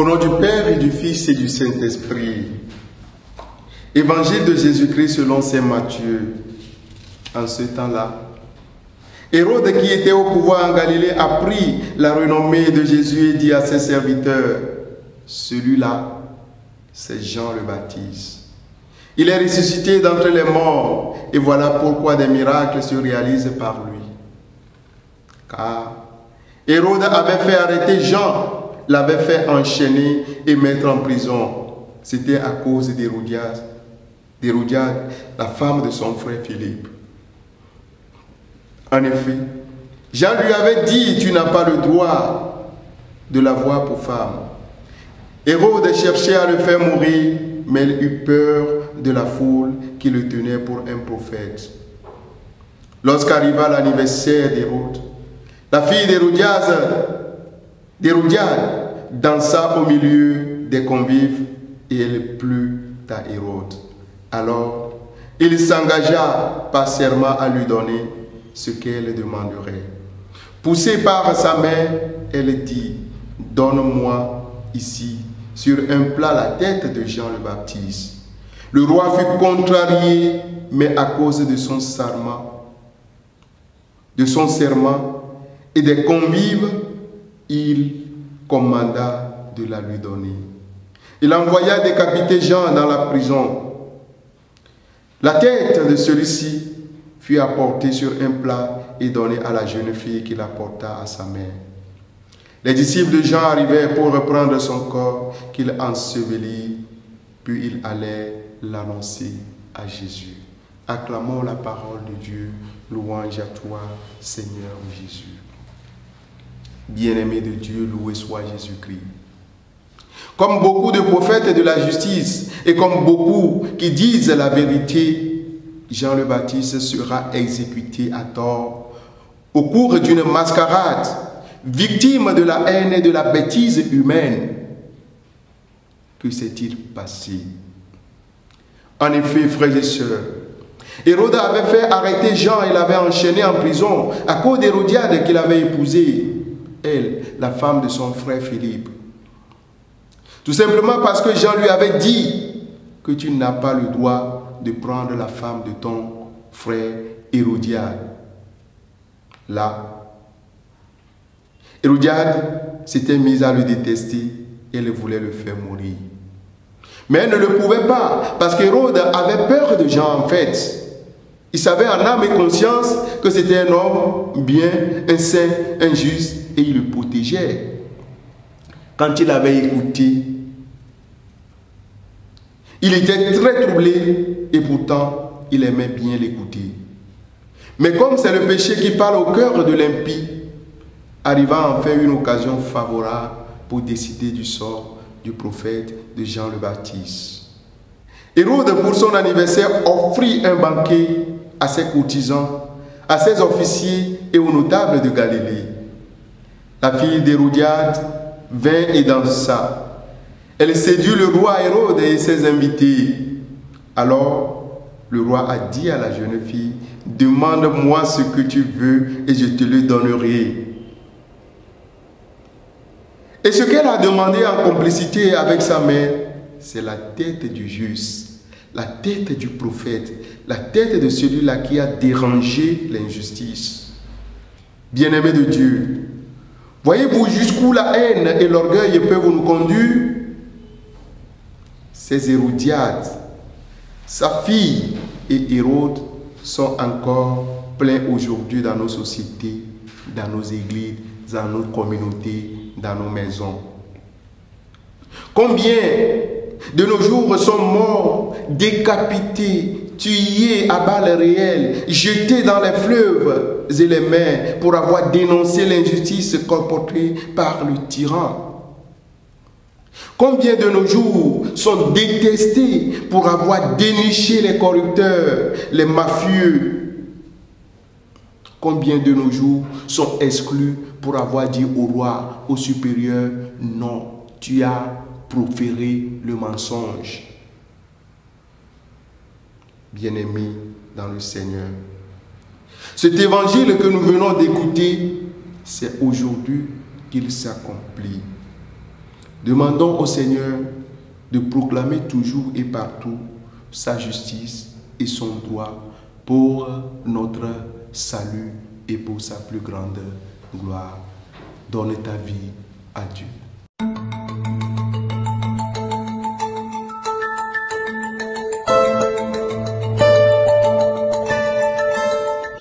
Au nom du Père et du Fils et du Saint-Esprit. Évangile de Jésus-Christ selon saint Matthieu. En ce temps-là, Hérode, qui était au pouvoir en Galilée, apprit la renommée de Jésus et dit à ses serviteurs, celui-là, c'est Jean le Baptiste. Il est ressuscité d'entre les morts, et voilà pourquoi des miracles se réalisent par lui. Car Hérode avait fait arrêter Jean, l'avait fait enchaîner et mettre en prison. C'était à cause d'Hérodiade, la femme de son frère Philippe. En effet, Jean lui avait dit, tu n'as pas le droit de l'avoir pour femme. Hérode cherchait à le faire mourir, mais il eut peur de la foule qui le tenait pour un prophète. Lorsqu'arriva l'anniversaire d'Hérode, la fille d'Hérodiade dansa au milieu des convives et elle plut à Hérode. Alors, il s'engagea par serment à lui donner ce qu'elle demanderait. Poussée par sa mère, elle dit, donne-moi ici, sur un plat, la tête de Jean le Baptiste. Le roi fut contrarié, mais à cause de son serment et des convives, il commanda de la lui donner. Il envoya décapiter Jean dans la prison. La tête de celui-ci fut apportée sur un plat et donnée à la jeune fille qui la porta à sa mère. Les disciples de Jean arrivèrent pour reprendre son corps qu'il ensevelit, puis ils allèrent l'annoncer à Jésus. Acclamons la parole de Dieu, louange à toi, Seigneur Jésus. Bien-aimé de Dieu, loué soit Jésus-Christ. Comme beaucoup de prophètes de la justice et comme beaucoup qui disent la vérité, Jean le Baptiste sera exécuté à tort au cours d'une mascarade, victime de la haine et de la bêtise humaine. Que s'est-il passé? En effet, frères et sœurs, Hérode avait fait arrêter Jean et l'avait enchaîné en prison à cause d'Hérodiade qu'il avait épousée, elle, la femme de son frère Philippe. Tout simplement parce que Jean lui avait dit que tu n'as pas le droit de prendre la femme de ton frère Hérodiade. Là, Hérodiade s'était mise à le détester et elle voulait le faire mourir. Mais elle ne le pouvait pas parce qu'Hérode avait peur de Jean en fait. Il savait en âme et conscience que c'était un homme bien, un saint, un juste et il le protégeait. Quand il avait écouté, il était très troublé et pourtant il aimait bien l'écouter. Mais comme c'est le péché qui parle au cœur de l'impie, arriva enfin une occasion favorable pour décider du sort du prophète de Jean le Baptiste. Hérode, pour son anniversaire, offrit un banquet à ses courtisans, à ses officiers et aux notables de Galilée. La fille d'Hérodiade vint et dansa. Elle séduit le roi Hérode et ses invités. Alors, le roi a dit à la jeune fille, « Demande-moi ce que tu veux et je te le donnerai. » Et ce qu'elle a demandé en complicité avec sa mère, c'est la tête du juste, la tête du prophète, la tête de celui-là qui a dérangé l'injustice. Bien-aimés de Dieu, voyez-vous jusqu'où la haine et l'orgueil peuvent nous conduire? Ces Hérodiades, sa fille et Hérode sont encore pleins aujourd'hui dans nos sociétés, dans nos églises, dans nos communautés, dans nos maisons. Combien de nos jours sont morts, décapités, tués à balles réelles, jetés dans les fleuves et les mers pour avoir dénoncé l'injustice colportée par le tyran? Combien de nos jours sont détestés pour avoir déniché les corrupteurs, les mafieux? Combien de nos jours sont exclus pour avoir dit au roi, au supérieur, non, tu as proféré le mensonge? Bien-aimés dans le Seigneur, cet évangile que nous venons d'écouter, c'est aujourd'hui qu'il s'accomplit. Demandons au Seigneur de proclamer toujours et partout sa justice et son droit pour notre salut et pour sa plus grande gloire. Donne ta vie à Dieu.